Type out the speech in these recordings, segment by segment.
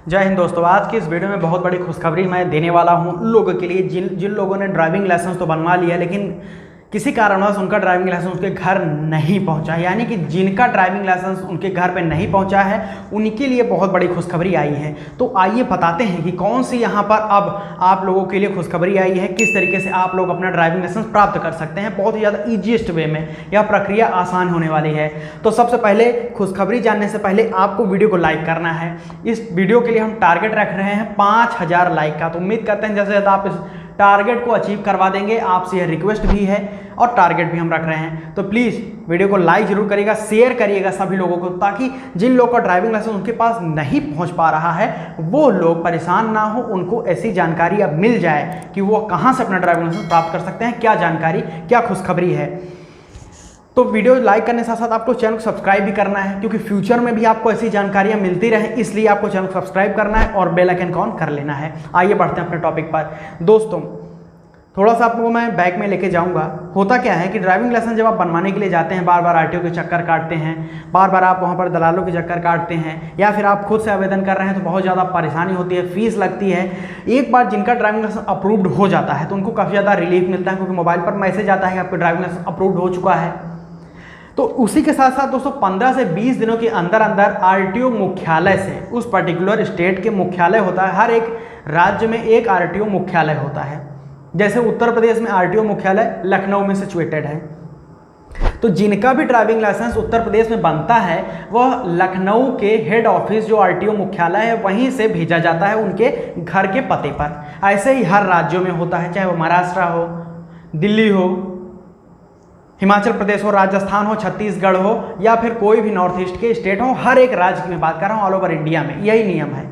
जय हिंद दोस्तों। आज की इस वीडियो में बहुत बड़ी खुशखबरी मैं देने वाला हूं उन लोगों के लिए जिन लोगों ने ड्राइविंग लाइसेंस तो बनवा लिया लेकिन किसी कारणवश उनका ड्राइविंग लाइसेंस उनके घर नहीं पहुंचा, यानी कि जिनका ड्राइविंग लाइसेंस उनके घर पे नहीं पहुंचा है उनके लिए बहुत बड़ी खुशखबरी आई है। तो आइए बताते हैं कि कौन सी यहाँ पर अब आप लोगों के लिए खुशखबरी आई है, किस तरीके से आप लोग अपना ड्राइविंग लाइसेंस प्राप्त कर सकते हैं। बहुत ही ज़्यादा ईजीएस्ट वे में यह प्रक्रिया आसान होने वाली है। तो सबसे पहले खुशखबरी जानने से पहले आपको वीडियो को लाइक करना है। इस वीडियो के लिए हम टारगेट रख रहे हैं 5000 लाइक का। तो उम्मीद करते हैं जैसे आप इस टारगेट को अचीव करवा देंगे। आपसे यह रिक्वेस्ट भी है और टारगेट भी हम रख रहे हैं। तो प्लीज़ वीडियो को लाइक जरूर करिएगा, शेयर करिएगा सभी लोगों को, ताकि जिन लोगों का ड्राइविंग लाइसेंस उनके पास नहीं पहुंच पा रहा है वो लोग परेशान ना हो, उनको ऐसी जानकारी अब मिल जाए कि वो कहां से अपना ड्राइविंग लाइसेंस प्राप्त कर सकते हैं, क्या जानकारी, क्या खुशखबरी है। तो वीडियो लाइक करने के साथ साथ आपको चैनल को सब्सक्राइब भी करना है, क्योंकि फ्यूचर में भी आपको ऐसी जानकारियां मिलती रहे, इसलिए आपको चैनल को सब्सक्राइब करना है और बेल आइकन को ऑन कर लेना है। आइए बढ़ते हैं अपने टॉपिक पर। दोस्तों थोड़ा सा आपको मैं बैक में लेके जाऊंगा। होता क्या है कि ड्राइविंग लाइसेंस जब आप बनवाने के लिए जाते हैं, बार बार आरटीओ के चक्कर काटते हैं, बार बार आप वहां पर दलालों के चक्कर काटते हैं, या फिर आप खुद से आवेदन कर रहे हैं तो बहुत ज़्यादा परेशानी होती है, फीस लगती है। एक बार जिनका ड्राइविंग लाइसेंस अप्रूव्ड हो जाता है तो उनको काफ़ी ज़्यादा रिलीफ मिलता है, क्योंकि मोबाइल पर मैसेज आता है कि आपका ड्राइविंग लाइसेंस अप्रूव्ड हो चुका है। तो उसी के साथ साथ दोस्तों 15 से 20 दिनों के अंदर अंदर आरटीओ मुख्यालय से, उस पर्टिकुलर स्टेट के मुख्यालय होता है, हर एक राज्य में एक आरटीओ मुख्यालय होता है। जैसे उत्तर प्रदेश में आरटीओ मुख्यालय लखनऊ में सिचुएटेड है, तो जिनका भी ड्राइविंग लाइसेंस उत्तर प्रदेश में बनता है वह लखनऊ के हेड ऑफिस जो आरटीओ मुख्यालय है वहीं से भेजा जाता है उनके घर के पते पर। ऐसे ही हर राज्यों में होता है, चाहे वो महाराष्ट्र हो, दिल्ली हो, हिमाचल प्रदेश हो, राजस्थान हो, छत्तीसगढ़ हो, या फिर कोई भी नॉर्थ ईस्ट के स्टेट हो, हर एक राज्य की मैं बात कर रहा हूँ, ऑल ओवर इंडिया में यही नियम है।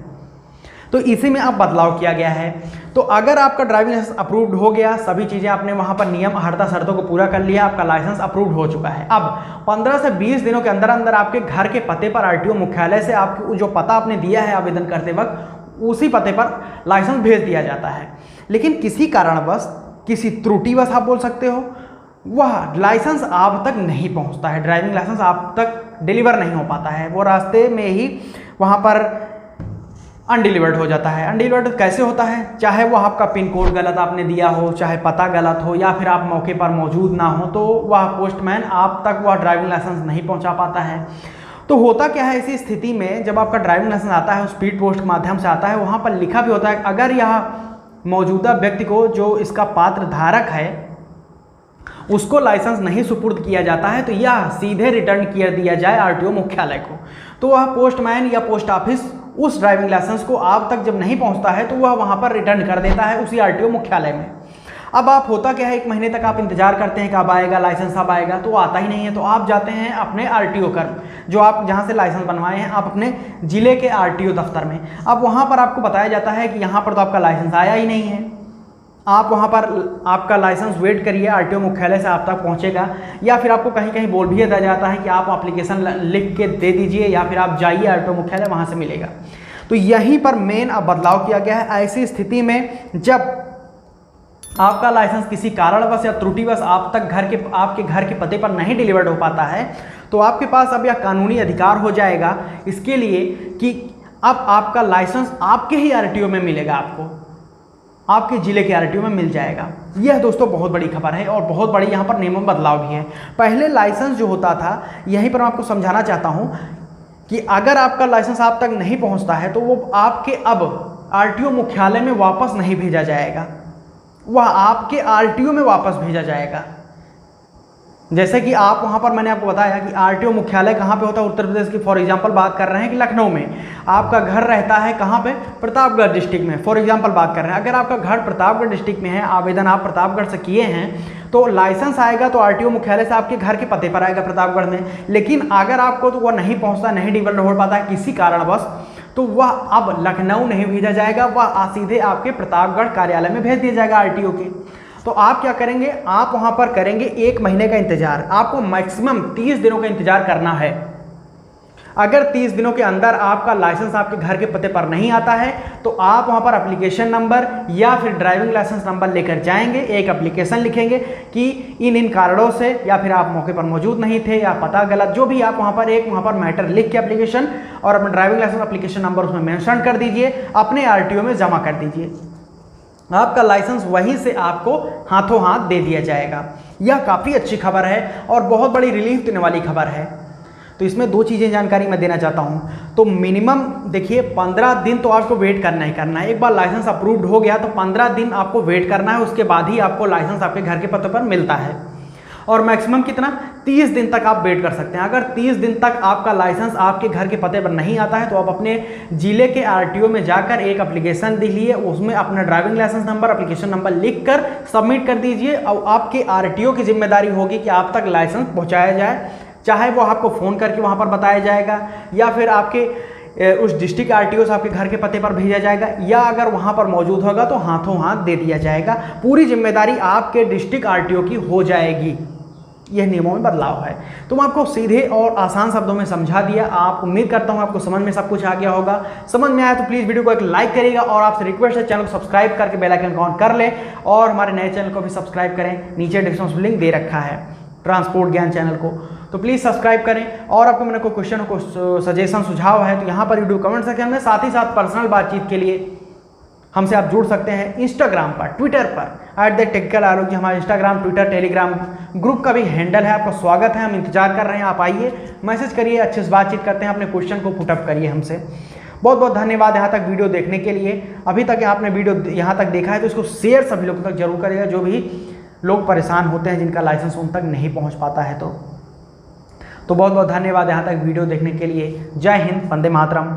तो इसी में अब बदलाव किया गया है। तो अगर आपका ड्राइविंग लाइसेंस अप्रूव्ड हो गया, सभी चीज़ें आपने वहाँ पर नियम हरता शर्तों को पूरा कर लिया, आपका लाइसेंस अप्रूव्ड हो चुका है। अब 15 से 20 दिनों के अंदर अंदर आपके घर के पते पर आरटीओ मुख्यालय से आपको जो पता आपने दिया है आवेदन करते वक्त, उसी पते पर लाइसेंस भेज दिया जाता है। लेकिन किसी कारणवश, किसी त्रुटिवश आप बोल सकते हो, वह लाइसेंस आप तक नहीं पहुंचता है, ड्राइविंग लाइसेंस आप तक डिलीवर नहीं हो पाता है, वो रास्ते में ही वहाँ पर अनडिलीवर्ड हो जाता है। अनडिलीवर्ड कैसे होता है? चाहे वो आपका पिन कोड गलत आपने दिया हो, चाहे पता गलत हो, या फिर आप मौके पर मौजूद ना हो, तो वह पोस्टमैन आप तक वह ड्राइविंग लाइसेंस नहीं पहुंचा पाता है। तो होता क्या है ऐसी स्थिति में, जब आपका ड्राइविंग लाइसेंस आता है स्पीड पोस्ट के माध्यम से आता है, वहाँ पर लिखा भी होता है अगर यह मौजूदा व्यक्ति को, जो इसका पात्र धारक है, उसको लाइसेंस नहीं सुपुर्द किया जाता है तो यह सीधे रिटर्न किया दिया जाए आरटीओ मुख्यालय को। तो वह पोस्टमैन या पोस्ट ऑफिस उस ड्राइविंग लाइसेंस को आप तक जब नहीं पहुंचता है तो वह वहां पर रिटर्न कर देता है उसी आरटीओ मुख्यालय में। अब आप होता क्या है, 1 महीने तक आप इंतजार करते हैं कब आएगा लाइसेंस, कब आएगा, तो आता ही नहीं है। तो आप जाते हैं अपने आरटीओ कर, जो आप जहां से लाइसेंस बनवाए हैं, आप अपने जिले के आरटीओ दफ्तर में। अब वहां पर आपको बताया जाता है कि यहाँ पर तो आपका लाइसेंस आया ही नहीं है, आप वहाँ पर आपका लाइसेंस वेट करिए, आरटीओ मुख्यालय से आप तक पहुँचेगा। या फिर आपको कहीं कहीं बोल भी दिया जाता है कि आप एप्लीकेशन लिख के दे दीजिए, या फिर आप जाइए आरटीओ मुख्यालय, वहाँ से मिलेगा। तो यहीं पर मेन अब बदलाव किया गया है। ऐसी स्थिति में जब आपका लाइसेंस किसी कारणवश या त्रुटिवश आप तक आपके घर के पते पर नहीं डिलीवर्ड हो पाता है, तो आपके पास अब यह कानूनी अधिकार हो जाएगा इसके लिए कि अब आपका लाइसेंस आपके ही आरटीओ में मिलेगा, आपके जिले के आरटीओ में मिल जाएगा। यह दोस्तों बहुत बड़ी खबर है और बहुत बड़ी यहाँ पर नियमों में बदलाव भी है। पहले लाइसेंस जो होता था, यहीं पर मैं आपको समझाना चाहता हूँ कि अगर आपका लाइसेंस आप तक नहीं पहुँचता है तो वो आपके अब आरटीओ मुख्यालय में वापस नहीं भेजा जाएगा, वह आपके आरटीओ में वापस भेजा जाएगा। जैसे कि आप वहाँ पर, मैंने आपको बताया कि आरटीओ मुख्यालय कहाँ पे होता है, उत्तर प्रदेश की फॉर एग्जांपल बात कर रहे हैं कि लखनऊ में। आपका घर रहता है कहाँ पे? प्रतापगढ़ डिस्ट्रिक्ट में, फॉर एग्जांपल बात कर रहे हैं। अगर आपका घर प्रतापगढ़ डिस्ट्रिक्ट में है, आवेदन आप प्रतापगढ़ से किए हैं, तो लाइसेंस आएगा तो आरटीओ मुख्यालय से आपके घर के पते पर आएगा प्रतापगढ़ में। लेकिन अगर आपको तो वह नहीं पहुँचता, नहीं डिलीवर हो पाता है किसी कारणवश, तो वह अब लखनऊ नहीं भेजा जाएगा, वह सीधे आपके प्रतापगढ़ कार्यालय में भेज दिया जाएगा आरटीओ के। तो आप क्या करेंगे, आप वहां पर करेंगे 1 महीने का इंतजार। आपको मैक्सिमम 30 दिनों का इंतजार करना है। अगर 30 दिनों के अंदर आपका लाइसेंस आपके घर के पते पर नहीं आता है तो आप वहां पर एप्लीकेशन नंबर या फिर ड्राइविंग लाइसेंस नंबर लेकर जाएंगे, एक एप्लीकेशन लिखेंगे कि इन कारणों से, या फिर आप मौके पर मौजूद नहीं थे या पता गलत, जो भी आप वहां पर मैटर लिख के एप्लीकेशन और अपना ड्राइविंग लाइसेंस एप्लीकेशन नंबर उसमें मेंशन कर दीजिए, अपने आरटीओ में जमा कर दीजिए। आपका लाइसेंस वहीं से आपको हाथों हाथ दे दिया जाएगा। यह काफ़ी अच्छी खबर है और बहुत बड़ी रिलीफ देने वाली खबर है। तो इसमें 2 चीज़ें जानकारी मैं देना चाहता हूँ। तो मिनिमम देखिए 15 दिन तो आपको वेट करना ही करना है। एक बार लाइसेंस अप्रूव्ड हो गया तो 15 दिन आपको वेट करना है, उसके बाद ही आपको लाइसेंस आपके घर के पते पर मिलता है। और मैक्सिमम कितना, 30 दिन तक आप वेट कर सकते हैं। अगर 30 दिन तक आपका लाइसेंस आपके घर के पते पर नहीं आता है तो आप अपने ज़िले के आरटीओ में जाकर एक एप्लीकेशन दिलिए, उसमें अपना driving licence number, application number लिखकर सबमिट कर दीजिए और आपके आरटीओ की जिम्मेदारी होगी कि आप तक लाइसेंस पहुँचाया जाए। चाहे वो आपको फ़ोन करके वहाँ पर बताया जाएगा या फिर आपके उस डिस्ट्रिक्ट आरटीओ से आपके घर के पते पर भेजा जाएगा, या अगर वहाँ पर मौजूद होगा तो हाथों हाथ दे दिया जाएगा। पूरी जिम्मेदारी आपके डिस्ट्रिक्ट आरटीओ की हो जाएगी। यह नियमों में बदलाव है। तो मैं आपको सीधे और आसान शब्दों में समझा दिया। आप उम्मीद करता हूँ आपको समझ में सब कुछ आ गया होगा। समझ में आया तो प्लीज़ वीडियो को एक लाइक करिएगा और आपसे रिक्वेस्ट है चैनल को सब्सक्राइब करके बेल आइकन को ऑन कर लें और हमारे नए चैनल को भी सब्सक्राइब करें। नीचे डिस्क्रिप्शन में लिंक दे रखा है ट्रांसपोर्ट ज्ञान चैनल को, तो प्लीज़ सब्सक्राइब करें। और आपको मैंने कोई क्वेश्चन को सजेशन सुझाव है तो यहाँ पर यूट्यूब कमेंट सेक्शन में, साथ ही साथ पर्सनल बातचीत के लिए हमसे आप जुड़ सकते हैं इंस्टाग्राम पर, ट्विटर पर @टेक्निकल हमारा इंस्टाग्राम, ट्विटर, टेलीग्राम ग्रुप का भी हैंडल है। आपका स्वागत है, हम इंतजार कर रहे हैं, आप आइए, मैसेज करिए, अच्छे से बातचीत करते हैं, अपने क्वेश्चन को पुटअप करिए हमसे। बहुत बहुत धन्यवाद यहाँ तक वीडियो देखने के लिए। अभी तक आपने वीडियो यहाँ तक देखा है तो इसको शेयर सभी लोगों तक जरूर करिएगा, जो भी लोग परेशान होते हैं, जिनका लाइसेंस उन तक नहीं पहुँच पाता है। तो बहुत बहुत धन्यवाद यहाँ तक वीडियो देखने के लिए। जय हिंद, वंदे मातरम।